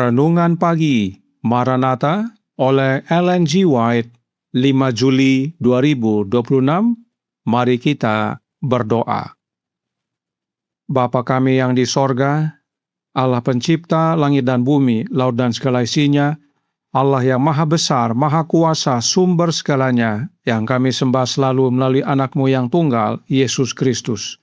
Renungan Pagi Maranatha oleh Ellen G. White, 5 Juli 2026. Mari kita berdoa. Bapa kami yang di sorga, Allah pencipta langit dan bumi, laut dan segala isinya, Allah yang maha besar, maha kuasa, sumber segalanya, yang kami sembah selalu melalui anak-Mu yang tunggal, Yesus Kristus.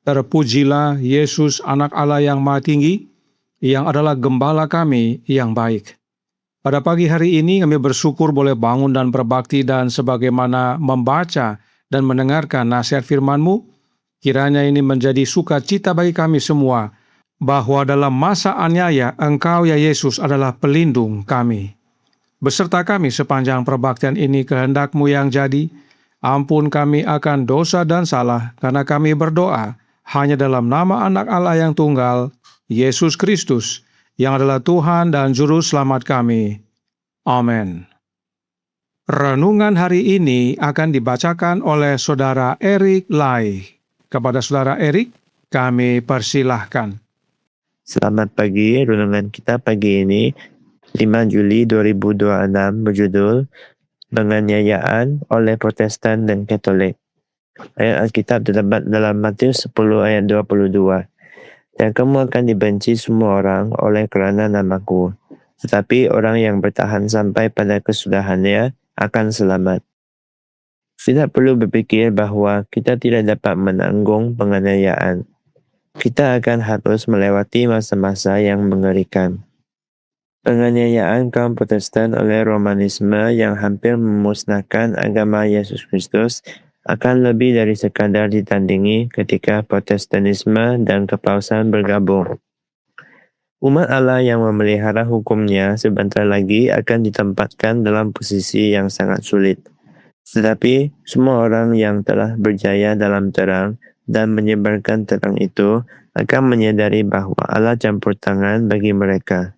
Terpujilah Yesus, anak Allah yang maha tinggi, yang adalah gembala kami yang baik. Pada pagi hari ini kami bersyukur boleh bangun dan berbakti dan sebagaimana membaca dan mendengarkan nasihat firman-Mu, kiranya ini menjadi sukacita bagi kami semua, bahwa dalam masa aniaya Engkau ya Yesus adalah pelindung kami. Beserta kami sepanjang perbaktian ini kehendak-Mu yang jadi, ampun kami akan dosa dan salah, karena kami berdoa hanya dalam nama anak Allah yang tunggal, Yesus Kristus, yang adalah Tuhan dan Juru Selamat kami. Amin. Renungan hari ini akan dibacakan oleh Saudara Eric Lai. Kepada Saudara Eric, kami persilahkan. Selamat pagi, renungan kita pagi ini 5 Juli 2026 berjudul Penganiayaan oleh Protestan dan Katolik. Ayat Alkitab terdapat dalam Matius 10 ayat 22. Dan kamu akan dibenci semua orang oleh kerana namaku, tetapi orang yang bertahan sampai pada kesudahannya akan selamat. Tidak perlu berfikir bahawa kita tidak dapat menanggung penganiayaan. Kita akan harus melewati masa-masa yang mengerikan. Penganiayaan kaum Protestan oleh Romanisme yang hampir memusnahkan agama Yesus Kristus akan lebih dari sekadar ditandingi ketika Protestanisme dan Kepausan bergabung. Umat Allah yang memelihara hukumnya sebentar lagi akan ditempatkan dalam posisi yang sangat sulit. Tetapi semua orang yang telah berjaya dalam terang dan menyebarkan terang itu akan menyadari bahawa Allah campur tangan bagi mereka.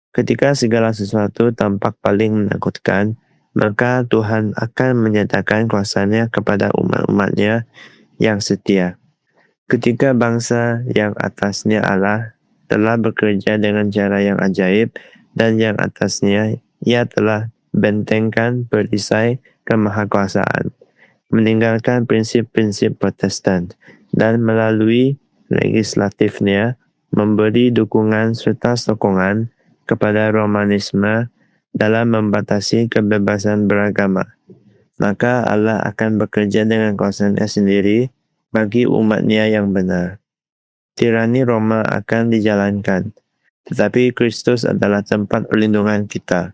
Ketika segala sesuatu tampak paling menakutkan, maka Tuhan akan menyatakan kuasa-Nya kepada umat-umat-Nya yang setia. Ketika bangsa yang atasnya Allah telah bekerja dengan cara yang ajaib dan yang atasnya Ia telah bentengkan perisai kemahakuasaan, meninggalkan prinsip-prinsip Protestan dan melalui legislatifnya memberi dukungan serta sokongan kepada Romanisme dalam membatasi kebebasan beragama, maka Allah akan bekerja dengan kuasa-Nya sendiri bagi umat-Nya yang benar. Tirani Roma akan dijalankan, tetapi Kristus adalah tempat perlindungan kita.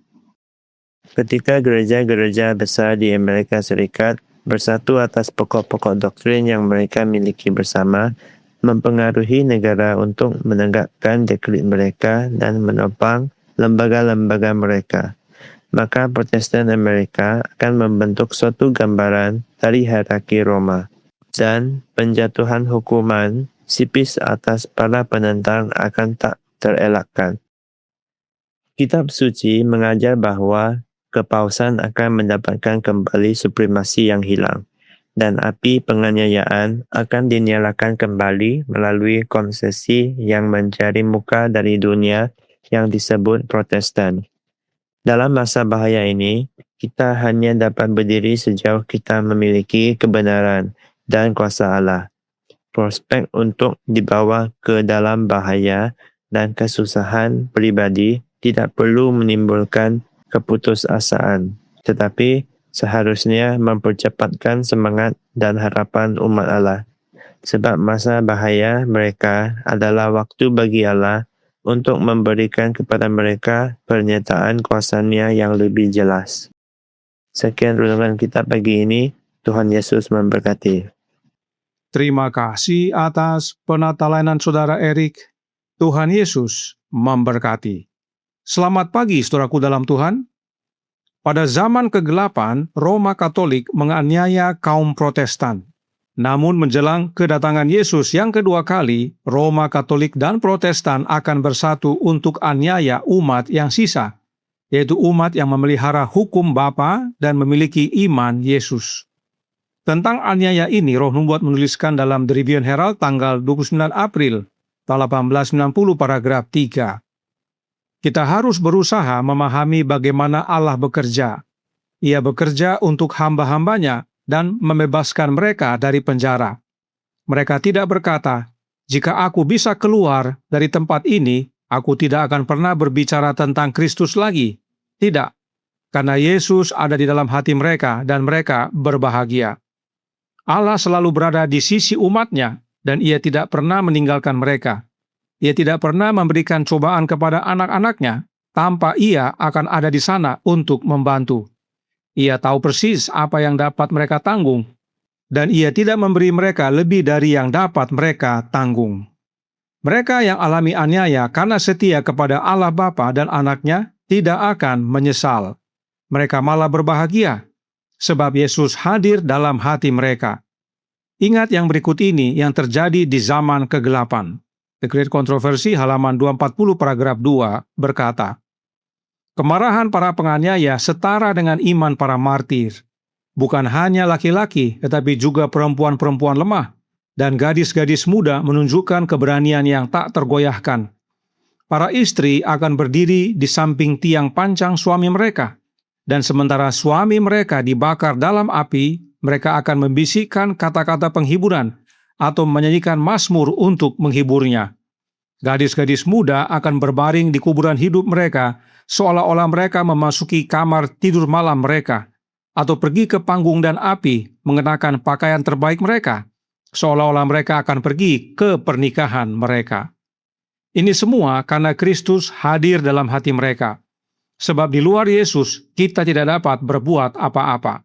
Ketika gereja-gereja besar di Amerika Serikat bersatu atas pokok-pokok doktrin yang mereka miliki bersama, mempengaruhi negara untuk menegakkan dekret mereka dan menopang lembaga-lembaga mereka, maka Protestan Amerika akan membentuk suatu gambaran dari hierarki Roma, dan penjatuhan hukuman sipis atas para penentang akan tak terelakkan. Kitab suci mengajar bahawa kepausan akan mendapatkan kembali supremasi yang hilang, dan api penganiayaan akan dinyalakan kembali melalui konsesi yang mencari muka dari dunia yang disebut Protestan. Dalam masa bahaya ini, kita hanya dapat berdiri sejauh kita memiliki kebenaran dan kuasa Allah. Prospek untuk dibawa ke dalam bahaya dan kesusahan pribadi tidak perlu menimbulkan keputusasaan, tetapi seharusnya mempercepatkan semangat dan harapan umat Allah. Sebab masa bahaya mereka adalah waktu bagi Allah untuk memberikan kepada mereka pernyataan kuasa-Nya yang lebih jelas. Sekian renungan kita pagi ini. Tuhan Yesus memberkati. Terima kasih atas penatalainan Saudara Eric. Tuhan Yesus memberkati. Selamat pagi saudaraku dalam Tuhan. Pada zaman kegelapan, Roma Katolik menganiaya kaum Protestan. Namun menjelang kedatangan Yesus yang kedua kali, Roma Katolik dan Protestan akan bersatu untuk aniaya umat yang sisa, yaitu umat yang memelihara hukum Bapa dan memiliki iman Yesus. Tentang aniaya ini, Roh Nubuat menuliskan dalam The Review and Herald tanggal 29 April tahun 1890 paragraf 3. Kita harus berusaha memahami bagaimana Allah bekerja. Ia bekerja untuk hamba-hambanya dan membebaskan mereka dari penjara. Mereka tidak berkata, "Jika aku bisa keluar dari tempat ini, aku tidak akan pernah berbicara tentang Kristus lagi." Tidak, karena Yesus ada di dalam hati mereka dan mereka berbahagia. Allah selalu berada di sisi umatnya dan Ia tidak pernah meninggalkan mereka. Ia tidak pernah memberikan cobaan kepada anak-anaknya tanpa Ia akan ada di sana untuk membantu. Ia tahu persis apa yang dapat mereka tanggung, dan Ia tidak memberi mereka lebih dari yang dapat mereka tanggung. Mereka yang alami aniaya karena setia kepada Allah Bapa dan Anaknya tidak akan menyesal. Mereka malah berbahagia, sebab Yesus hadir dalam hati mereka. Ingat yang berikut ini yang terjadi di zaman kegelapan. The Great Controversy halaman 240 paragraf 2 berkata, "Kemarahan para penganiaya setara dengan iman para martir. Bukan hanya laki-laki, tetapi juga perempuan-perempuan lemah, dan gadis-gadis muda menunjukkan keberanian yang tak tergoyahkan. Para istri akan berdiri di samping tiang pancang suami mereka, dan sementara suami mereka dibakar dalam api, mereka akan membisikkan kata-kata penghiburan atau menyanyikan mazmur untuk menghiburnya. Gadis-gadis muda akan berbaring di kuburan hidup mereka, seolah-olah mereka memasuki kamar tidur malam mereka, atau pergi ke panggung dan api mengenakan pakaian terbaik mereka, seolah-olah mereka akan pergi ke pernikahan mereka." Ini semua karena Kristus hadir dalam hati mereka. Sebab di luar Yesus, kita tidak dapat berbuat apa-apa.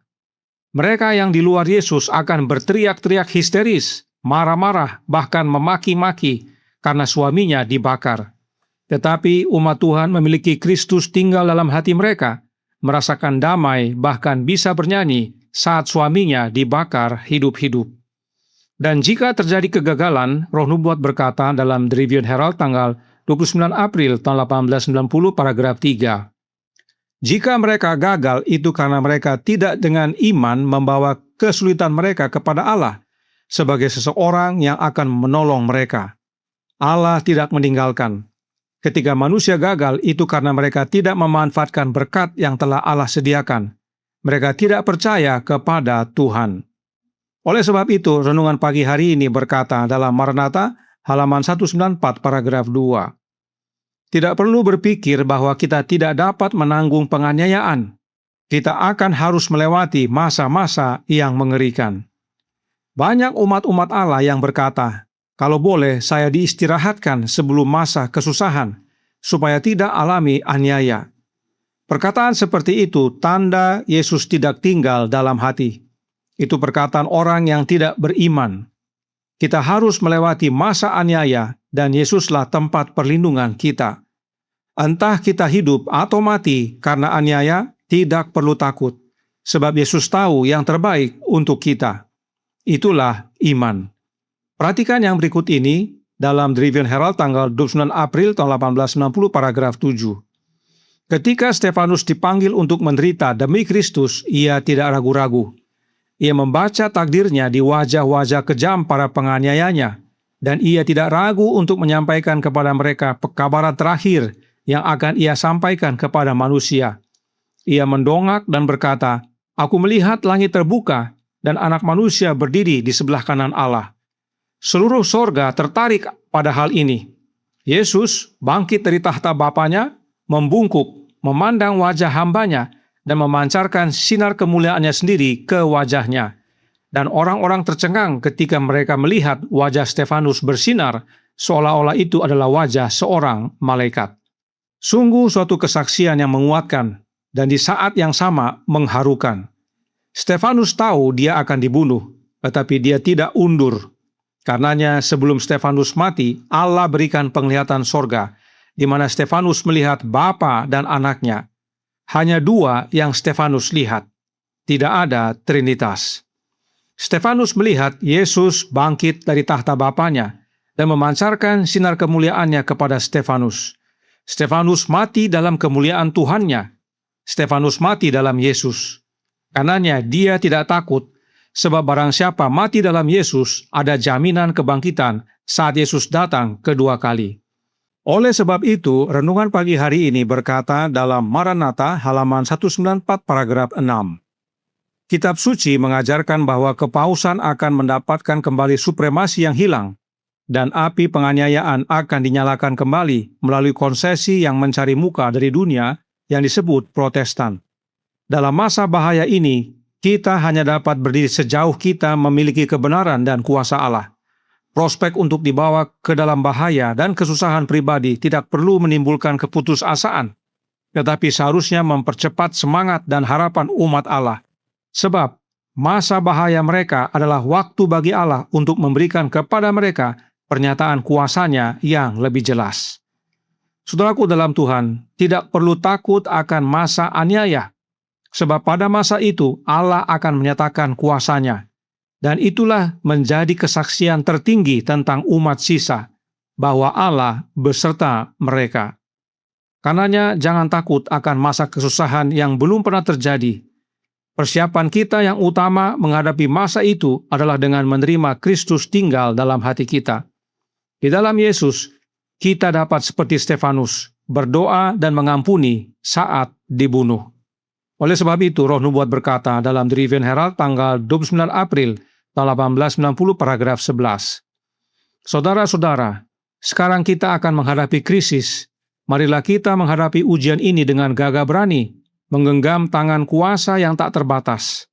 Mereka yang di luar Yesus akan berteriak-teriak histeris, marah-marah, bahkan memaki-maki karena suaminya dibakar. Tetapi umat Tuhan memiliki Kristus tinggal dalam hati mereka, merasakan damai, bahkan bisa bernyanyi saat suaminya dibakar hidup-hidup. Dan jika terjadi kegagalan, Roh Nubuat berkata dalam The Review and Herald tanggal 29 April tahun 1890 paragraf 3, "Jika mereka gagal, itu karena mereka tidak dengan iman membawa kesulitan mereka kepada Allah sebagai seseorang yang akan menolong mereka. Allah tidak meninggalkan. Ketika manusia gagal, itu karena mereka tidak memanfaatkan berkat yang telah Allah sediakan. Mereka tidak percaya kepada Tuhan." Oleh sebab itu, renungan pagi hari ini berkata dalam Maranatha halaman 194 paragraf 2, "Tidak perlu berpikir bahwa kita tidak dapat menanggung penganiayaan. Kita akan harus melewati masa-masa yang mengerikan." Banyak umat-umat Allah yang berkata, "Kalau boleh saya diistirahatkan sebelum masa kesusahan, supaya tidak alami aniaya." Perkataan seperti itu tanda Yesus tidak tinggal dalam hati. Itu perkataan orang yang tidak beriman. Kita harus melewati masa aniaya dan Yesuslah tempat perlindungan kita. Entah kita hidup atau mati karena aniaya, tidak perlu takut, sebab Yesus tahu yang terbaik untuk kita. Itulah iman. Perhatikan yang berikut ini dalam The Review and Herald tanggal 29 April tahun 1890 paragraf 7. Ketika Stefanus dipanggil untuk menderita demi Kristus, ia tidak ragu-ragu. Ia membaca takdirnya di wajah-wajah kejam para penganiayanya, dan ia tidak ragu untuk menyampaikan kepada mereka pekabaran terakhir yang akan ia sampaikan kepada manusia. Ia mendongak dan berkata, "Aku melihat langit terbuka dan anak manusia berdiri di sebelah kanan Allah." Seluruh sorga tertarik pada hal ini. Yesus bangkit dari tahta Bapanya, membungkuk, memandang wajah hambanya, dan memancarkan sinar kemuliaannya sendiri ke wajahnya. Dan orang-orang tercengang ketika mereka melihat wajah Stefanus bersinar, seolah-olah itu adalah wajah seorang malaikat. Sungguh suatu kesaksian yang menguatkan, dan di saat yang sama mengharukan. Stefanus tahu dia akan dibunuh, tetapi dia tidak undur. Karenanya sebelum Stefanus mati, Allah berikan penglihatan sorga, di mana Stefanus melihat Bapa dan anaknya. Hanya dua yang Stefanus lihat. Tidak ada Trinitas. Stefanus melihat Yesus bangkit dari tahta Bapanya dan memancarkan sinar kemuliaannya kepada Stefanus. Stefanus mati dalam kemuliaan Tuhannya. Stefanus mati dalam Yesus. Karenanya dia tidak takut, sebab barang siapa mati dalam Yesus, ada jaminan kebangkitan saat Yesus datang kedua kali. Oleh sebab itu, renungan pagi hari ini berkata dalam Maranatha halaman 194 paragraf 6. Kitab suci mengajarkan bahwa kepausan akan mendapatkan kembali supremasi yang hilang, dan api penganiayaan akan dinyalakan kembali melalui konsesi yang mencari muka dari dunia yang disebut Protestan. Dalam masa bahaya ini, kita hanya dapat berdiri sejauh kita memiliki kebenaran dan kuasa Allah. Prospek untuk dibawa ke dalam bahaya dan kesusahan pribadi tidak perlu menimbulkan keputusasaan, tetapi seharusnya mempercepat semangat dan harapan umat Allah. Sebab masa bahaya mereka adalah waktu bagi Allah untuk memberikan kepada mereka pernyataan kuasanya yang lebih jelas. Saudaraku dalam Tuhan, tidak perlu takut akan masa aniaya, sebab pada masa itu Allah akan menyatakan kuasanya. Dan itulah menjadi kesaksian tertinggi tentang umat sisa, bahwa Allah beserta mereka. Karenanya jangan takut akan masa kesusahan yang belum pernah terjadi. Persiapan kita yang utama menghadapi masa itu adalah dengan menerima Kristus tinggal dalam hati kita. Di dalam Yesus, kita dapat seperti Stefanus, berdoa dan mengampuni saat dibunuh. Oleh sebab itu, Roh Nubuat berkata dalam The Rivian Herald tanggal 29 April tahun 1890 paragraf 11. Saudara-saudara, sekarang kita akan menghadapi krisis. Marilah kita menghadapi ujian ini dengan gagah berani, menggenggam tangan kuasa yang tak terbatas.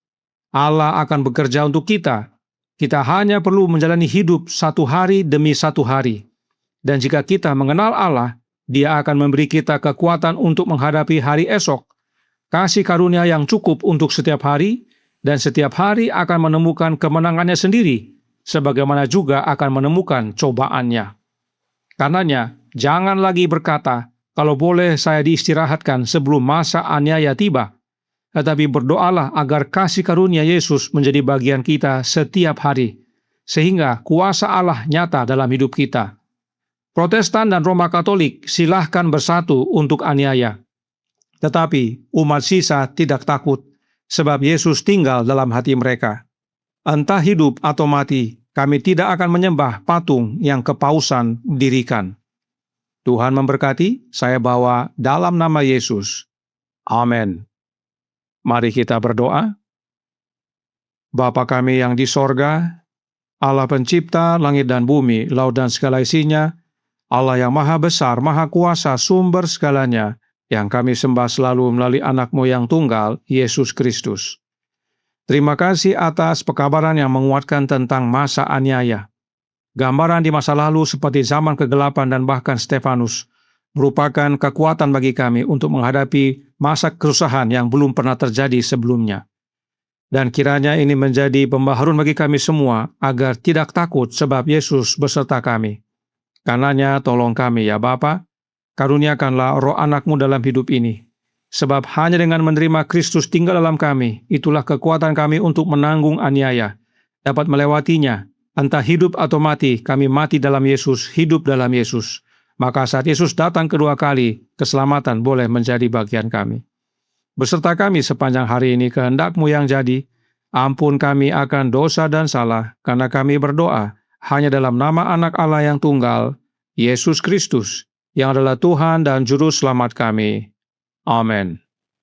Allah akan bekerja untuk kita. Kita hanya perlu menjalani hidup satu hari demi satu hari. Dan jika kita mengenal Allah, Dia akan memberi kita kekuatan untuk menghadapi hari esok, kasih karunia yang cukup untuk setiap hari, dan setiap hari akan menemukan kemenangannya sendiri, sebagaimana juga akan menemukan cobaannya. Karenanya, jangan lagi berkata, kalau boleh saya diistirahatkan sebelum masa aniaya tiba, tetapi berdoalah agar kasih karunia Yesus menjadi bagian kita setiap hari, sehingga kuasa Allah nyata dalam hidup kita. Protestan dan Roma Katolik silahkan bersatu untuk aniaya, tetapi umat sisa tidak takut, sebab Yesus tinggal dalam hati mereka. Entah hidup atau mati, kami tidak akan menyembah patung yang kepausan dirikan. Tuhan memberkati, saya bawa dalam nama Yesus. Amin. Mari kita berdoa. Bapa kami yang di sorga, Allah pencipta langit dan bumi, laut dan segala isinya, Allah yang maha besar, maha kuasa, sumber segalanya, yang kami sembah selalu melalui anak-Mu yang tunggal, Yesus Kristus. Terima kasih atas pekabaran yang menguatkan tentang masa aniaya. Gambaran di masa lalu seperti zaman kegelapan dan bahkan Stefanus merupakan kekuatan bagi kami untuk menghadapi masa kesusahan yang belum pernah terjadi sebelumnya. Dan kiranya ini menjadi pembaharuan bagi kami semua agar tidak takut sebab Yesus beserta kami. Karenanya tolong kami ya Bapa, karuniakanlah roh anak-Mu dalam hidup ini. Sebab hanya dengan menerima Kristus tinggal dalam kami, itulah kekuatan kami untuk menanggung aniaya, dapat melewatinya. Entah hidup atau mati, kami mati dalam Yesus, hidup dalam Yesus. Maka saat Yesus datang kedua kali, keselamatan boleh menjadi bagian kami. Beserta kami sepanjang hari ini kehendak-Mu yang jadi, ampun kami akan dosa dan salah, karena kami berdoa hanya dalam nama anak Allah yang tunggal, Yesus Kristus, yang adalah Tuhan dan Juru Selamat kami. Amin.